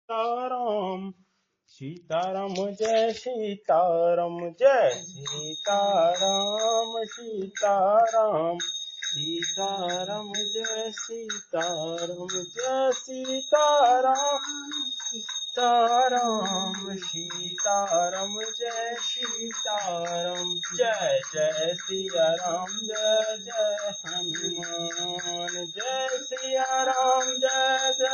सीताराम सीताराम जय सीताराम जय सीताराम सीताराम सीताराम जय सीताराम जय सीताराम सीताराम सीताराम जय सीताराम जय जय सिया राम जय जय हनुमान जय सिया राम जय जय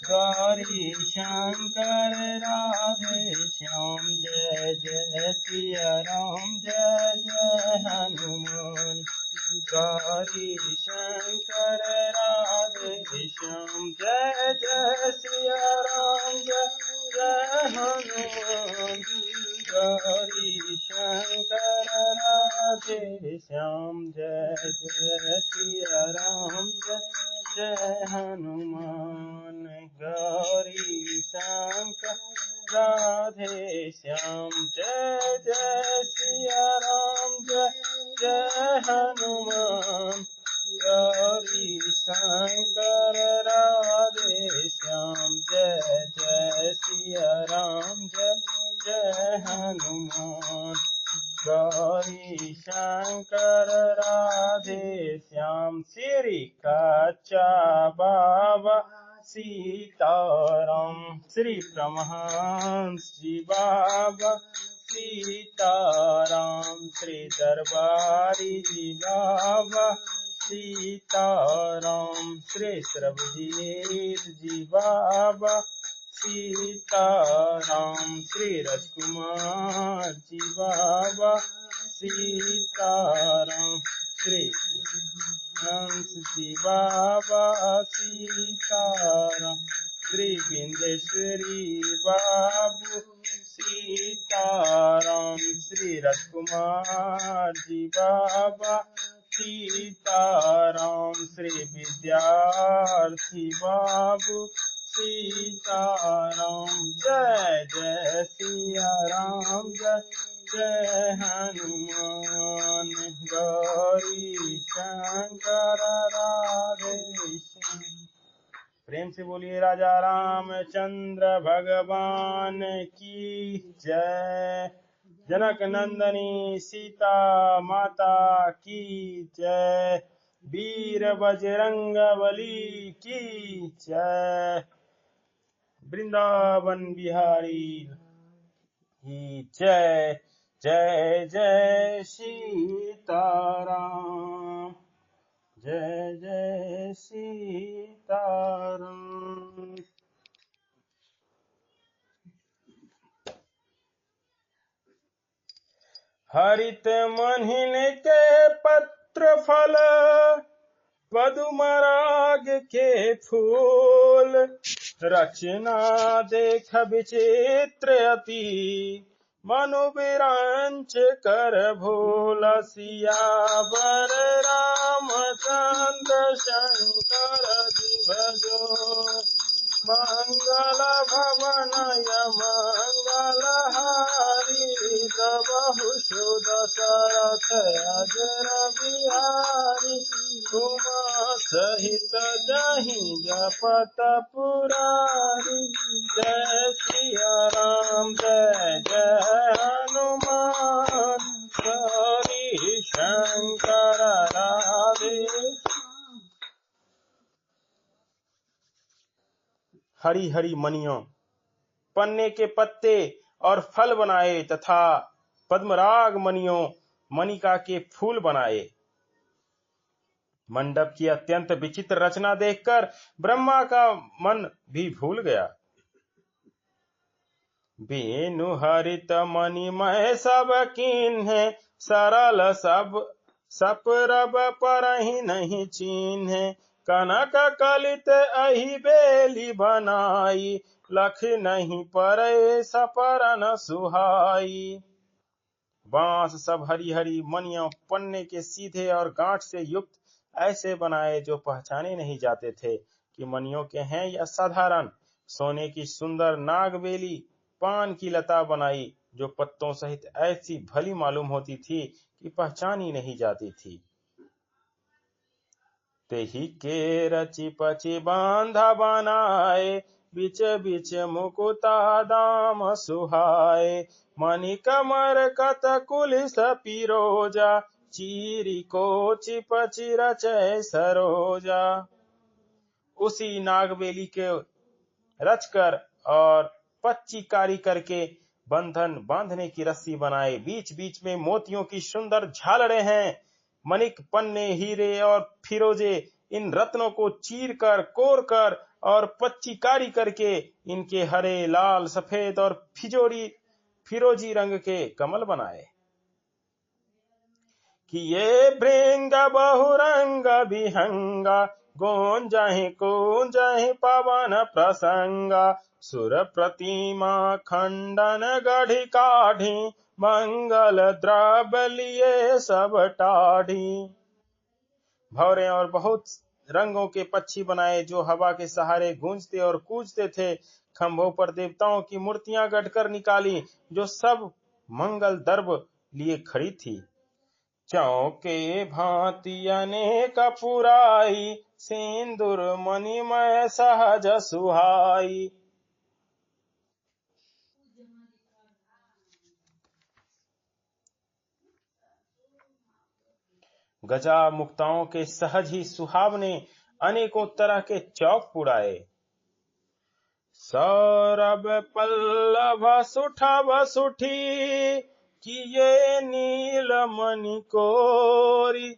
गौरी शंकर राधे श्याम जय जय सिया राम जय जय हनुमान गौरी शंकर राधे श्याम जय जय सिया राम जय जय हनुमान गौरी शंकर राधे श्याम जय जय सिया राम जय जय हनुमान गौरी शंकर राधे श्याम जय जय सिया राम जय जय हनुमान गौरी शंकर राधे श्याम जय जय सिया राम जय जय हनुमान गौरी शंकर राधे श्याम श्री कच्चा बाबा सीताराम श्री परमहंस जी बाबा सीताराम श्री दरबारी जी बाबा सीताराम श्री सर्वजीत जी बाबा सीताराम श्री राजकुमार जी बाबा सीताराम श्री हंस जी बाबा सीताराम श्री बिंदेश्वरी बाबू सीताराम श्री राजकुमार जी बाबा सीताराम श्री विद्यार्थी बाबू सीताराम जय जय सिया राम जय जय हनुमान गौरी शंकर राधे श्याम। प्रेम से बोलिए राजा रामचंद्र भगवान की जय। जनक नंदनी सीता माता की जय। वीर बजरंग बली की जय। वृंदावन बिहारी की जय। जय जय सीताराम जय जय सीताराम। हरित महीन के पत्र फल पदुमराग के फूल रचना देख विचित्र अति मनुविरांच कर भोला सियावर रामचंद्र शंकर जी भजो मंगल भवनय मंगल हारी सबहु सुद सरथ अजर बिहारी उमा सहित जहि जपत पुरारी जय सिया राम जय जय हनुमान गौरी शंकर राधे। हरी हरी मनियों पन्ने के पत्ते और फल बनाए तथा पद्मराग मनियों मनिका के फूल बनाए। मंडप की अत्यंत विचित्र रचना देखकर ब्रह्मा का मन भी भूल गया। बेनु हरित मणिमय सब कीन्हे सरल सब सपरब परहि नहीं चीन्हे कनक कलित अहि बेली बनाई लख नहीं परे सपरन सुहाई। बांस सब हरी हरी मनियों पन्ने के सीधे और गांठ से युक्त ऐसे बनाए जो पहचाने नहीं जाते थे कि मनियों के हैं या साधारण। सोने की सुंदर नागबेली पान की लता बनाई जो पत्तों सहित ऐसी भली मालूम होती थी कि पहचानी नहीं जाती थी। तेहि के रचि पचि बांधा बनाए, बिच बिच मुकुता दाम सुहाए। मणि कमर कत कुलिस पिरोजा, चीरी को चिपचि रचै सरोजा। उसी नागबेली के रचकर और पच्ची कारी करके बंधन बांधने की रस्सी बनाए। बीच बीच में मोतियों की सुंदर झालरें हैं। मणिक, पन्ने, हीरे और फिरोजे इन रत्नों को चीर कर, कोर कर और पच्ची कारी करके इनके हरे, लाल, सफेद और फिरोजी रंग के कमल बनाए। कि ये भृंग बहुरंग विहंगा, गूंजहि पवन प्रसंगा। सुर प्रतिमा खंडन गढ़ी काढ़ी, मंगल द्रव्य लिए सब टाढ़ी। भौरे और बहुत रंगों के पक्षी बनाए, जो हवा के सहारे गूंजते और कूजते थे। खंभों पर देवताओं की मूर्तियां गढ़कर निकाली, जो सब मंगल द्रव्य लिए खड़ी थी। चौके भांति अनेक पुराई, सिंदूर मणिमय सहज सुहाई। गजा मुक्ताओं के सहज ही सुहावने अनेकों तरह के चौक पुराए। सौरभ पल्लव सुठव सुठी, किए नील मणि कोरी।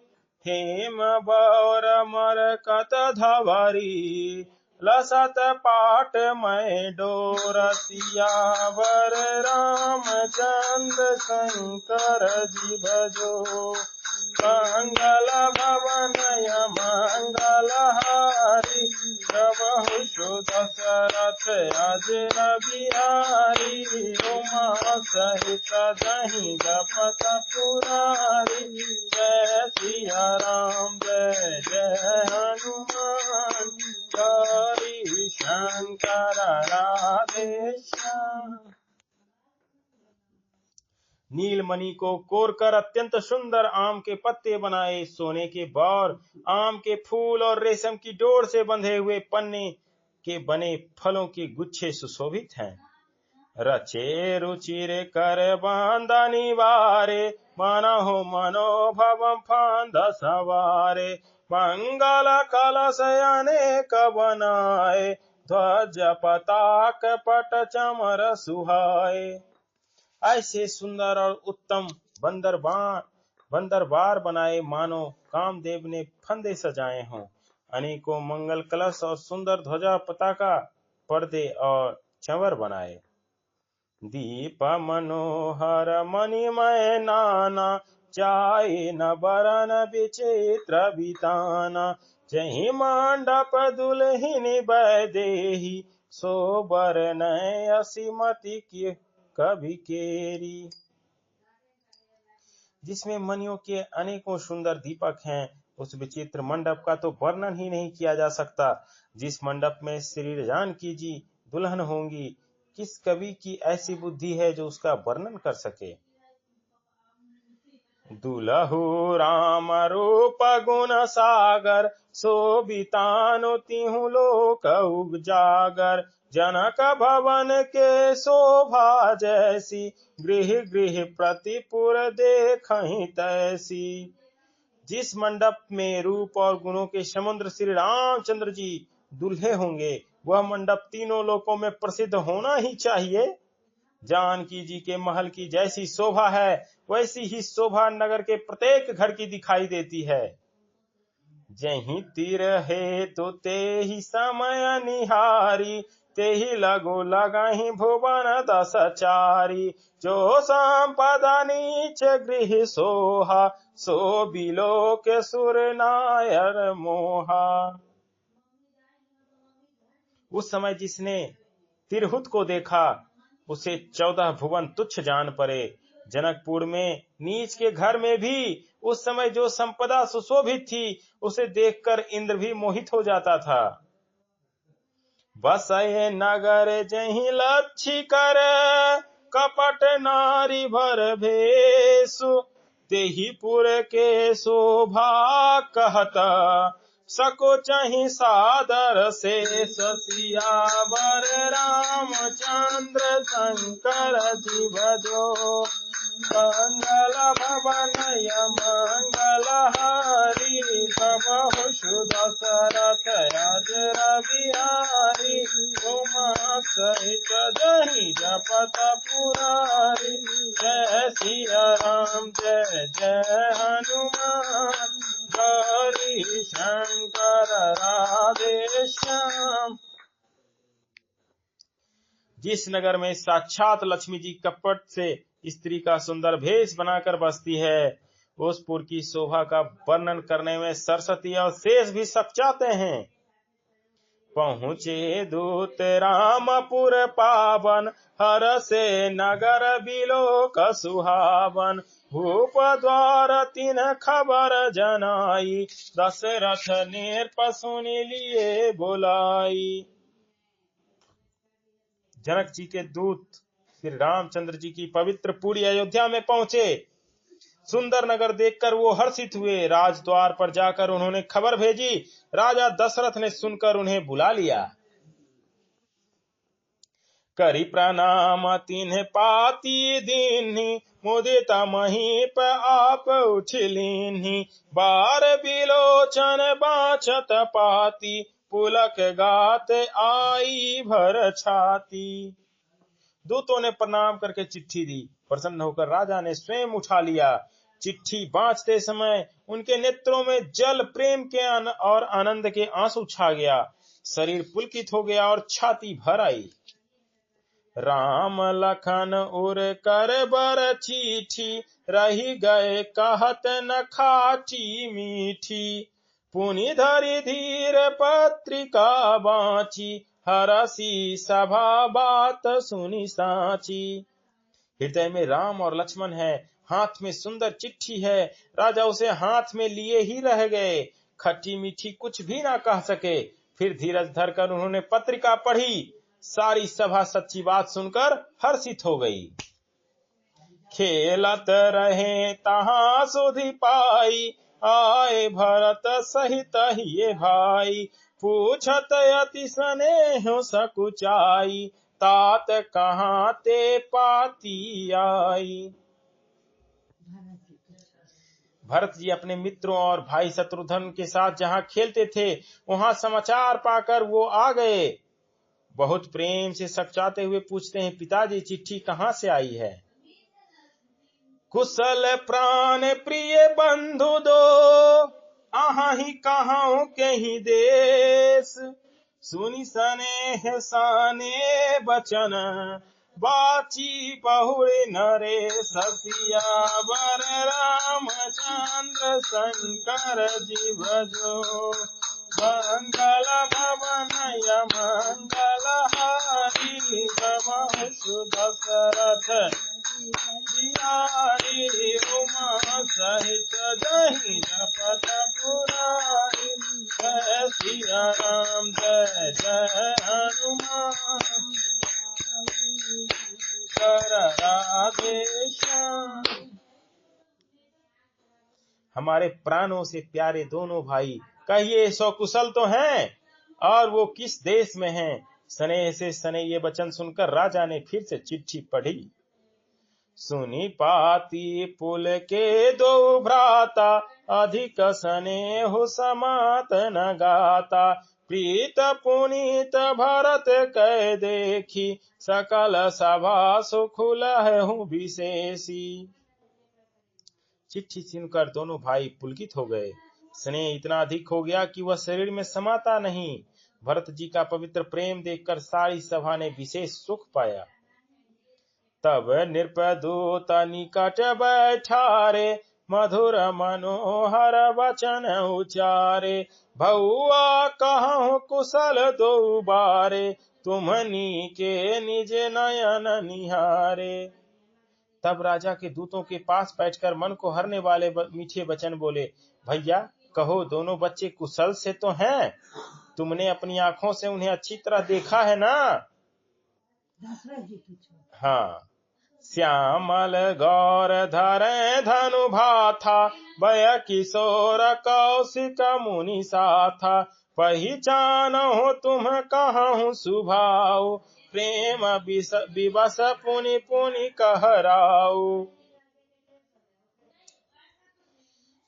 हेम बौर मरकत धवरी, लसत पाट मय डोर। सियावर रामचंद्र शंकर जी भजो, मंगल भवनय मंगल हारी। प्रभु दशरथ अजर बिहारी, उमा सहित जहि जपत पुरारी। जय सिया राम जय जय हनुमान, गौरी शंकर राधे श्याम। नीलमणि को कोरकर अत्यंत सुंदर आम के पत्ते बनाए। सोने के बौर, आम के फूल और रेशम की डोर से बंधे हुए पन्ने के बने फलों के गुच्छे सुशोभित हैं। रचे रुचिर कर बांधा निवारे, मनहु मनोभवम फांद सवारे। मंगल कलश अनेक बनाए, ध्वज पताक पट चमर सुहाए। ऐसे सुंदर और उत्तम बंदरबार बनाए, मानो कामदेव ने फंदे सजाए हों। अनेकों मंगल कलश और सुंदर ध्वजा, पताका, पर्दे और चंवर बनाए। दीप मनोहर मणिमय नाना, चाहे न बरन विचित्र बिताना। जहि मंडप दुल्हिनी वैदेही, सोबर नय असीमति की कभी केरी। जिसमें मणियों के अनेकों सुंदर दीपक हैं, उस विचित्र मंडप का तो वर्णन ही नहीं किया जा सकता। जिस मंडप में श्री जानकी जी दुल्हन होंगी, किस कवि की ऐसी बुद्धि है जो उसका वर्णन कर सके। दुलहु राम रूप गुण सागर, शोभितानु तिहु लोक उजागर। जनक भवन के शोभा जैसी, गृह गृह प्रतिपुर देखहि तैसी। जिस मंडप में रूप और गुणों के समुद्र श्री रामचंद्र जी दुल्हे होंगे, वह मंडप तीनों लोकों में प्रसिद्ध होना ही चाहिए। जानकी जी के महल की जैसी शोभा है, वैसी ही शोभा नगर के प्रत्येक घर की दिखाई देती है। जहीं तीर हेतु तेहि समय निहारी, तेहि लगो लगाही भुवन दस चारी। जो संपदा नीच गृह सोहा, सो बिलो के सुर नायर मोहा। उस समय जिसने तिरहुत को देखा, उसे 14 भुवन तुच्छ जान पड़े। जनकपुर में नीच के घर में भी उस समय जो संपदा सुशोभित थी, उसे देखकर इंद्र भी मोहित हो जाता था। बसये नगर जहि लक्षी कर, कपट नारी भर भेसु। तेहि पुर के शोभा कहत, सको चाहि सादर से सियावर रामचंद्र शंकर जी भजो। मंगल भवनय मंगल हारी सबहु शुभ दशरथ अजर बिहारी। उमा सहित जहि जपत पुरारी। जय सिया राम जय जय हनुमान। गौरी शंकर राधे श्याम। जिस नगर में साक्षात लक्ष्मी जी कपट से स्त्री का सुंदर भेष बनाकर बसती है, उस पुर की शोभा का वर्णन करने में सरस्वती और शेष भी सकचाते हैं। पहुँचे दूत रामपुर पावन, हर से नगर बिलोक सुहावन। भूप द्वार तीन खबर जनाई, दशरथ नृप सुनि लिए बुलाई। जनक जी के दूत फिर रामचंद्र जी की पवित्र पूरी अयोध्या में पहुंचे। सुंदर नगर देखकर वो हर्षित हुए। राजद्वार पर जाकर उन्होंने खबर भेजी। राजा दशरथ ने सुनकर उन्हें बुला लिया। करी प्रणाम तिन्ह पाती दीन्ही, मुदित महीप आप उठिलीन्ही। बार बिलोचन बाँचत पाती, पुलक गात आई भर छाती। दूतों ने प्रणाम करके चिट्ठी दी। प्रसन्न होकर राजा ने स्वयं उठा लिया। चिट्ठी बाँचते समय उनके नेत्रों में जल प्रेम के और आनंद के आंसू छा गया। शरीर पुलकित हो गया और छाती भर आई। राम लखन उर कर बर चिट्ठी, रही गए कहत न खाटी मीठी। पुनि धरि धीर पत्रिका बाँची, हरसी सभा बात सुनी साची। हृदय में राम और लक्ष्मण है, हाथ में सुंदर चिट्ठी है। राजा उसे हाथ में लिए ही रह गए, खट्टी मीठी कुछ भी ना कह सके। फिर धीरज धरकर उन्होंने पत्रिका पढ़ी। सारी सभा सच्ची बात सुनकर हर्षित हो गई। खेलत रहे तहां सुधि पाई, आए भरत सहित ये भाई। पूछत अति स्नेह सकुचाई, तात कहाँ ते पाती आई। भरत जी अपने मित्रों और भाई शत्रुघ्न के साथ जहाँ खेलते थे, वहाँ समाचार पाकर वो आ गए। बहुत प्रेम से सकचाते हुए पूछते हैं, पिताजी चिट्ठी कहाँ से आई है। कुशल प्राण प्रिय बंधु दो, आहा ही कहाँ के ही देश। सुनि स्नेह साने बचन, बाची बहुरे नरे। सियावर रामचंद्र शंकर जी भजो। मंगल भवनय मंगल हारी, सबहु शुभ दशरथ बिहारी। उमा सहित जहि जपत पुरारी। जय सिया राम जय जय हनुमान। कर राधे श्याम। हमारे प्राणों से प्यारे दोनों भाई, कहिए सकुशल तो हैं, और वो किस देश में हैं। स्नेह से सने ये वचन सुनकर राजा ने फिर से चिट्ठी पढ़ी। सुनी पाती पुल के दो भ्राता, अधिक स्नेह समात न गाता। प्रीत पुनीत भरत कह देखी, सकल सभा सुखुल हूँ विशेषी। चिट्ठी सुनकर दोनों भाई पुलकित हो गए। स्नेह इतना अधिक हो गया कि वह शरीर में समाता नहीं। भरत जी का पवित्र प्रेम देखकर सारी सभा ने विशेष सुख पाया। तब नृपदूत निकट बैठारे, मधुर मनोहर वचन उचारे। भौआ कहूँ कुशल दो बारे, तुम्हनी के निज नयन निहारे। तब राजा के दूतों के पास बैठकर मन को हरने वाले मीठे वचन बोले। भैया कहो, दोनों बच्चे कुशल से तो हैं? तुमने अपनी आंखों से उन्हें अच्छी तरह देखा है ना? हाँ। श्यामल गौर धरे धनु भाथा, भय किशोर कौशिक मुनि साथा। पहिचानहु तुम कहूँ सुभाऊ, प्रेम विवश पुनि पुनि कहराऊ।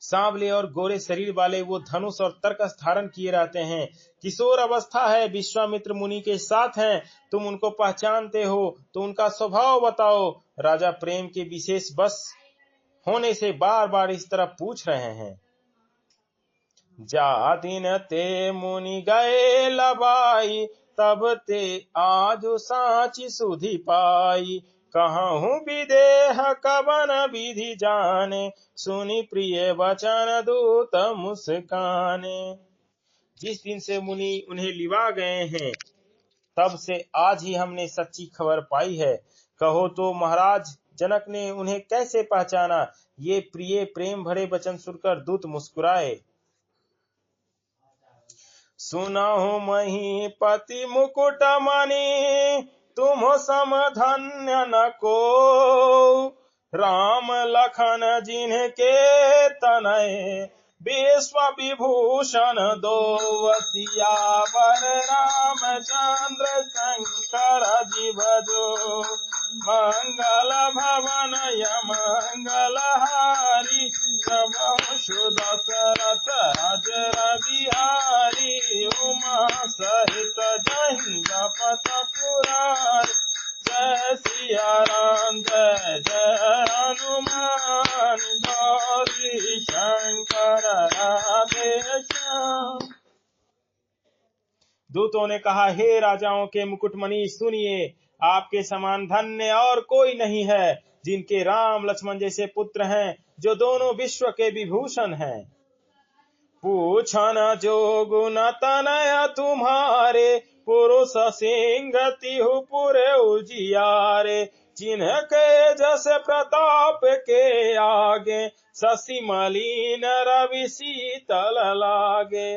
सांवले और गोरे शरीर वाले वो धनुष और तरकस धारण किए रहते हैं। किशोर अवस्था है, विश्वामित्र मुनि के साथ हैं। तुम उनको पहचानते हो तो उनका स्वभाव बताओ। राजा प्रेम के विशेष बस होने से बार बार इस तरह पूछ रहे हैं। जा दिन ते मुनि गए लबाई, तब ते आज साची सुधि पाई। कहूँ विदेह कवन विधि जाने, सुनि प्रिय वचन दूत मुस्काने। जिस दिन से मुनि उन्हें लिवा गए हैं, तब से आज ही हमने सच्ची खबर पाई है। कहो तो महाराज जनक ने उन्हें कैसे पहचाना? ये प्रिय प्रेम भरे वचन सुनकर दूत मुस्कुराए। सुनहु महीपति मुकुट मणि, तुम सम धन्य न को। राम लखन जिनके तनय, विश्व विभूषण दो। सियावर रामचंद्र शंकर जीव जो, मंगल भवन मंगल हारी। दशरथ अजर बिहारी, उमा सहित जहि जपत पुरारी। जय सिया राम जय जय हनुमान, गौरी शंकर राधे श्याम। दूतों ने कहा, हे राजाओं के मुकुटमणि सुनिए, आपके समान धन्य और कोई नहीं है, जिनके राम लक्ष्मण जैसे पुत्र हैं, जो दोनों विश्व के विभूषण हैं। पूछन जो गुण तनय तुम्हारे, पुरुष सिंह तिहु पुरे उजियारे। जिनके जस प्रताप के आगे, शशि मलिन रवि शीतल लागे।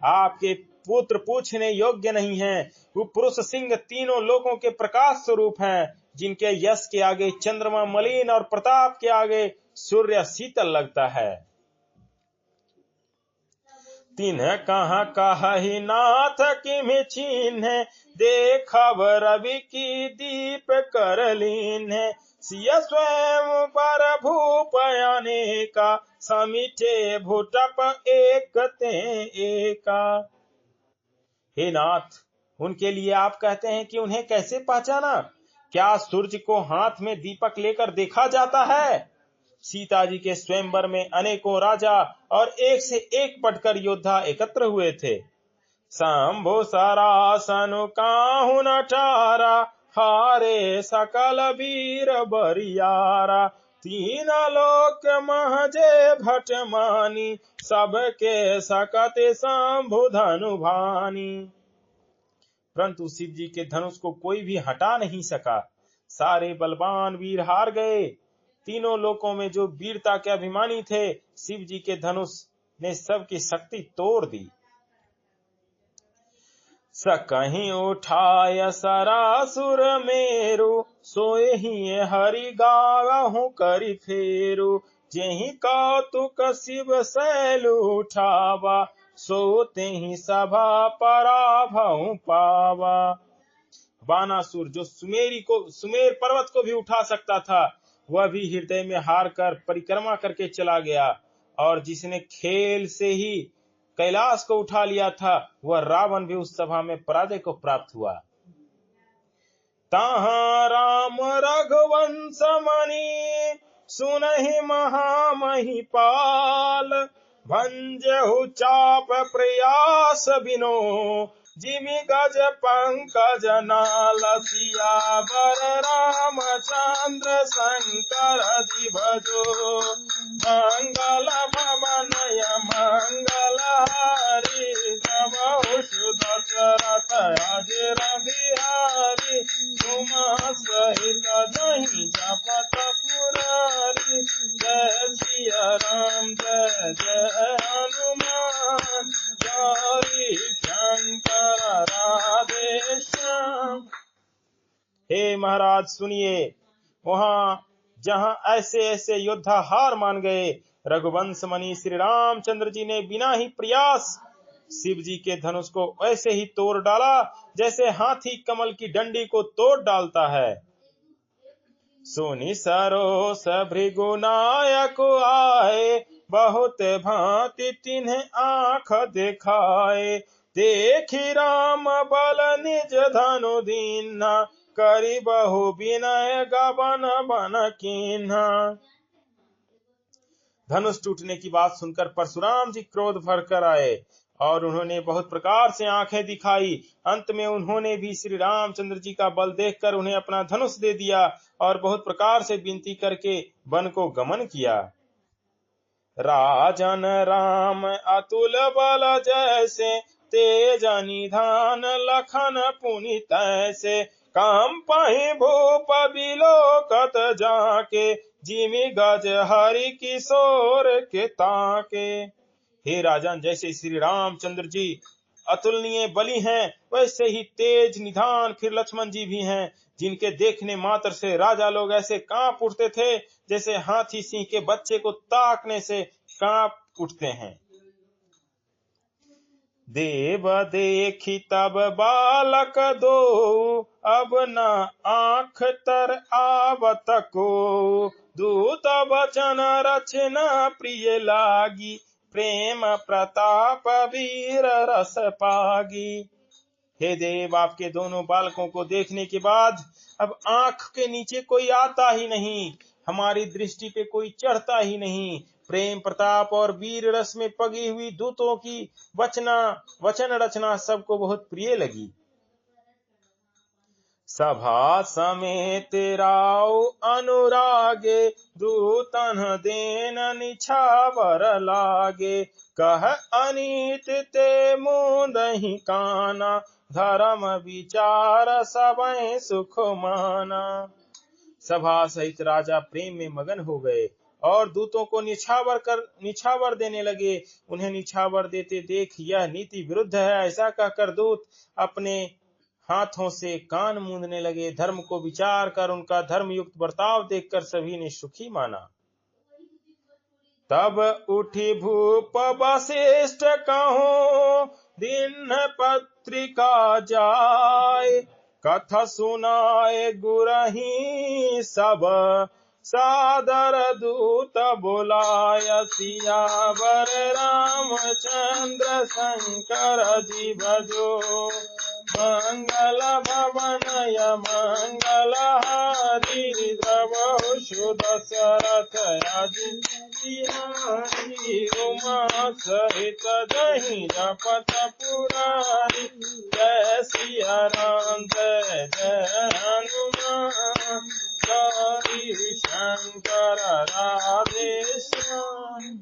आपके पुत्र पूछने योग्य नहीं है। वो पुरुष सिंह तीनों लोकों के प्रकाश स्वरूप हैं, जिनके यश के आगे चंद्रमा मलिन और प्रताप के आगे सूर्य शीतल लगता है। तिन्ह कहाँ कहि नाथ किमि चिन्ह, देखब रवि की दीप कर लीन्ह। सिय स्वयं पर भूप अनेका, समिटे भूटप एक ते एका। हे नाथ, उनके लिए आप कहते हैं कि उन्हें कैसे पहचाना? क्या सूर्य को हाथ में दीपक लेकर देखा जाता है? सीता जी के स्वयंवर में अनेकों राजा और एक से एक बढ़कर योद्धा एकत्र हुए थे। शंभु सरासनु काहू नटारा, हारे सकल वीर बरियारा। तीन लोक महजे भट मानी, सबके सकत शंभु धनु भानी। परंतु शिव जी के धनुष को कोई भी हटा नहीं सका। सारे बलवान वीर हार गए। तीनों लोकों में जो वीरता के अभिमानी थे, शिव जी के धनुष ने सबकी शक्ति तोड़ दी। सकहीं उठाय सरासुर मेरु, सोए ही हरि गावहु करि फेरु। जेहि कौतुक शिव शैल उठावा, सोते ही सभा पराभव पावा। बानासुर जो सुमेर पर्वत को भी उठा सकता था, वह भी हृदय में हार कर परिक्रमा करके चला गया। और जिसने खेल से ही कैलाश को उठा लिया था, वह रावण भी उस सभा में पराजय को प्राप्त हुआ। तहाँ राम रघुवंश मणि, सुनहि महामहिपाल। भंजहु चाप प्रयास बिनो, जिमि गज पंकज नाल। सियावर रामचंद्र शंकर जीव जो, मंगल भवन मंगल हारी। जबहु दशरथ अजर बिहारी, उमा सहित जहि जपत पुरारी। जय सिया राम जय जय हनुमान, गौरी शंकर राधे श्याम। हे महाराज सुनिए, वहां जहां ऐसे ऐसे योद्धा हार मान गए, रघुवंश मणि श्री रामचंद्र जी ने बिना ही प्रयास शिव जी के धनुष को ऐसे ही तोड़ डाला जैसे हाथी कमल की डंडी को तोड़ डालता है। सुनि सरोस भृगुनायक आए, बहुत भांति तिन्ह आंख दिखाए। देखी राम बल निज धनु दीन्हा, करी बहु विनय गबन बन कीन्हा। धनुष टूटने की बात सुनकर परशुराम जी क्रोध भर कर आए और उन्होंने बहुत प्रकार से आंखें दिखाई। अंत में उन्होंने भी श्री रामचंद्र जी का बल देखकर उन्हें अपना धनुष दे दिया और बहुत प्रकार से विनती करके वन को गमन किया। राजन राम अतुल बल जैसे, तेज निधान लखन पुनि तैसे। कंपहि भूप बिलोकत जाके, जिमि गज हरि किशोर के ताके। हे राजन, जैसे श्री रामचंद्र जी अतुलनीय बली हैं, वैसे ही तेज निधान फिर लक्ष्मण जी भी हैं, जिनके देखने मात्र से राजा लोग ऐसे कांप उठते थे जैसे हाथी सिंह के बच्चे को ताकने से कांप उठते हैं। देव देखी तब बालक दो, अब न आंख तर आवत को। दूत वचन रचना प्रिय लागी, प्रेम प्रताप वीर रस पागी। हे देव, आपके दोनों बालकों को देखने के बाद अब आंख के नीचे कोई आता ही नहीं, हमारी दृष्टि पे कोई चढ़ता ही नहीं। प्रेम प्रताप और वीर रस में पगी हुई दूतों की वचन रचना सबको बहुत प्रिय लगी। सभा समेत राव अनुरागे, दूतन देन निछावर लागे। कह अनीत ते मुंदहि काना, धर्म विचार सबय सुख माना। सभा सहित राजा प्रेम में मगन हो गए और दूतों को निछावर देने लगे। उन्हें निछावर देते देख यह नीति विरुद्ध है ऐसा कहकर दूत अपने हाथों से कान मूंदने लगे। धर्म को विचार कर उनका धर्मयुक्त बर्ताव देखकर सभी ने सुखी माना। तब उठी भूप वशिष्ठ कहूं, दिन पत्रिका जाय। कथा सुनाए गुरही सब, सादर दूत बुलाय। सियावर रामचंद्र शंकर जी भजो, मंगल भवन मंगल हारी। द्रवहु सुदशरथ अजित, उमा सहित दही जपत पुरारी। जय सिया राम जय जय हनुमान, गौरी शंकर राधे श्याम।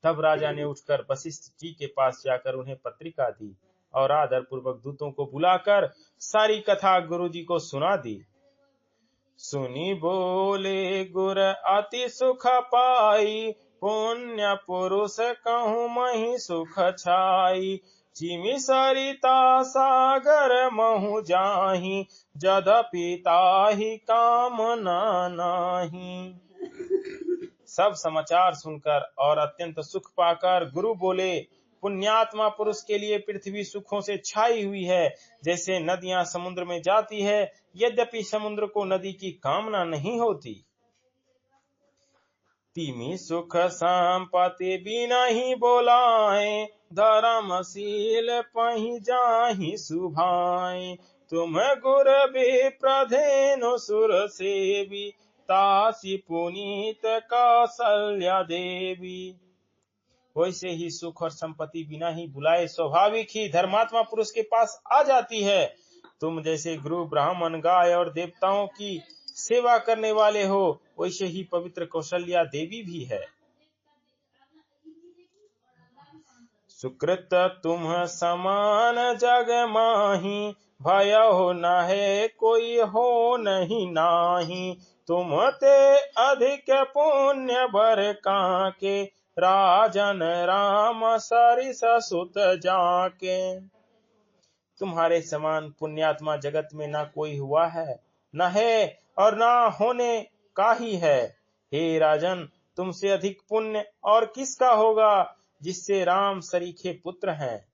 तब राजा ने उठकर वशिष्ठ जी के पास जाकर उन्हें पत्रिका दी और आदर पूर्वक दूतों को बुलाकर सारी कथा गुरु जी को सुना दी। सुनी बोले गुर अति सुख पाई, पुण्य पुरुष कहूँ मही सुख छाई। जिमि सरिता सागर महु जाहि, जदपि ताहि कामना नाही। सब समाचार सुनकर और अत्यंत सुख पाकर गुरु बोले, पुण्यात्मा पुरुष के लिए पृथ्वी सुखों से छाई हुई है, जैसे नदियां समुद्र में जाती है, यद्यपि समुद्र को नदी की कामना नहीं होती। तिमि सुख संपत्ति बिना ही बोलाए, धर्मशील पहि जाहि सुभाए। तुम गुर विप्रधेनु सुर सेवी, तासी पुनीत कौशल्या देवी। वैसे ही सुख और संपत्ति बिना ही बुलाए स्वाभाविक ही धर्मात्मा पुरुष के पास आ जाती है। तुम जैसे गुरु ब्राह्मण गाय और देवताओं की सेवा करने वाले हो, वैसे ही पवित्र कौशल्या देवी भी है। सुकृत तुम समान जग माही, भयो न है कोई हो नहीं नाही। तुम ते अधिक पुण्य बर काके, राजन राम सरिस सुत जाके। तुम्हारे समान पुण्यात्मा जगत में ना कोई हुआ है न है और न होने का ही है। हे राजन, तुमसे अधिक पुण्य और किसका होगा जिसके राम सरीखे पुत्र हैं।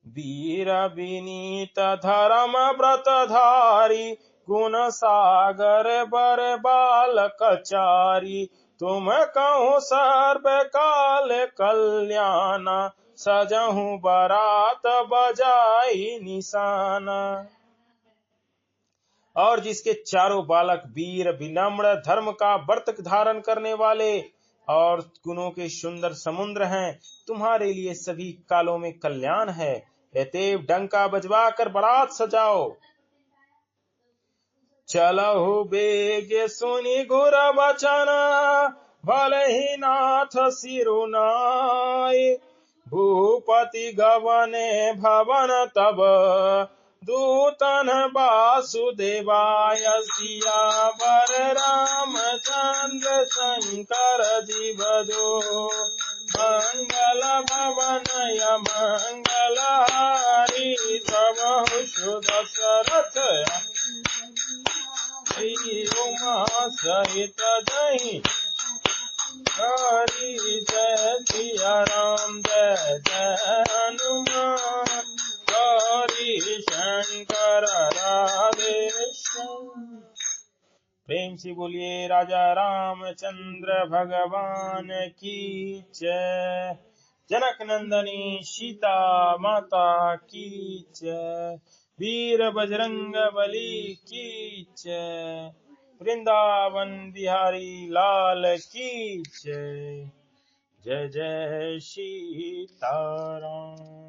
वीर विनीत धर्म व्रतधारी, गुण सागर बर बालकचारी, तुम कहूँ सर्व काल कल्याण, सजहूँ बारात बजाई निशाना। और जिसके चारों बालक वीर विनम्र धर्म का व्रत धारण करने वाले और गुणों के सुंदर समुद्र हैं, तुम्हारे लिए सभी कालों में कल्याण है। अतएव डंका बजवा कर बारात सजाओ। चलहु बेग सुनि गुर बचन, भले ही नाथ सिरुनाई, भूपति गवने भवन तब, दूतन वासुदेवाय, सियावर रामचंद्र शंकर जीव दो, मंगल भवनय मंगल हारी, सबहु सुध सरथ उमा सहित दही हरि, जय सिया राम जय जय हनुमान, हरि शंकर राधे श्याम। प्रेम से बोलिए राजा रामचंद्र भगवान की जय। जनक नंदनी सीता माता की जय। वीर बजरंग बली की जय। वृंदावन बिहारी लाल की जय। जय जय सीताराम।